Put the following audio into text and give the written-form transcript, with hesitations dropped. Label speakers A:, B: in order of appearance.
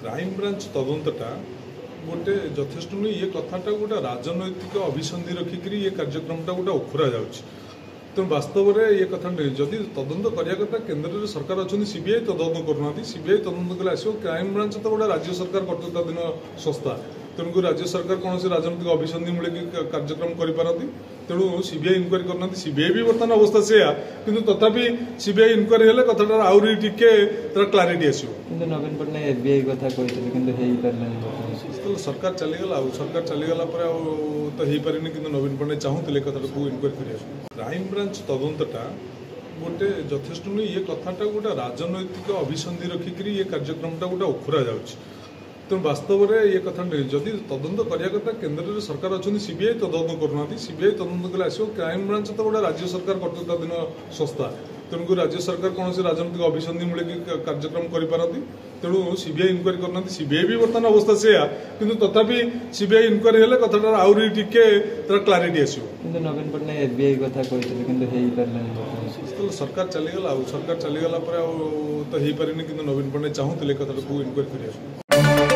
A: crime branch तदंतटा गोटे यथेष नुहे ये कथाटा गोटे राजनैतिक अभिसंधि रखिक ये कार्यक्रमटा गोटे उखुरा जाऊँगी तेणु वास्तव में ये कथा नहीं जदि तदंत करने कथा केन्द्र सरकार अच्छा सीबीआई तदंत करना सीबीआई तदंत कले आसो क्राइमब्रांच तो गोटे राज्य सरकार कर्तृत्वाधीन संस्था तेणुक राज्य सरकार कौन राजनैतिक अभिसंधि मूलक कार्यक्रम करपारती तेणु सीबीआई इनक्वारी करना सीबीआई भी बर्तमान अवस्था से किंतु तथापि सीबीआई इनक्वारी हेल्ले कथाटार आहरी टिके क्लारिटी आसो
B: नवीन पट्टनायक एफबीआई कथा कहते
A: सरकार चलीगला सरकार चलीगला तो हो पारे कि नवीन पट्टनायक चाहूले कथा को इनक्वारी कर क्राइमब्रांच तदंतटा गोटे यथेष नुहे ये कथाटा गोटे राजनैतिक अभिसंधि रखिक ये कार्यक्रमटा गोटे उखुरा जाऊँगी तेणु वास्तव में ये कथा नहीं जदि तदंत करने कथा केन्द्र सरकार अच्छा सीबीआई तदंत करना सीबीआई तदंत कले आसो क्राइमब्रांच तो गोटे राज्य सरकार कर्तृत्वाधीन संस्था तेणुक राज्य सरकार कौन राजनैतिक अभिसंधि मूलक कार्यक्रम करपारती तेणु सीबीआई इनक्वारी करना सीबीआई भी बर्तमान अवस्था से किंतु तथापि सीबीआई इनक्वारी हेल्ले कथाटार आहरी टिके क्लारिटी आसो
B: नवीन पट्टनायक एफबीआई कथा कहते
A: सरकार चलीगला सरकार चलीगला तो हो पारे कि नवीन पट्टनायक चाहूले कथा को इनक्वारी कर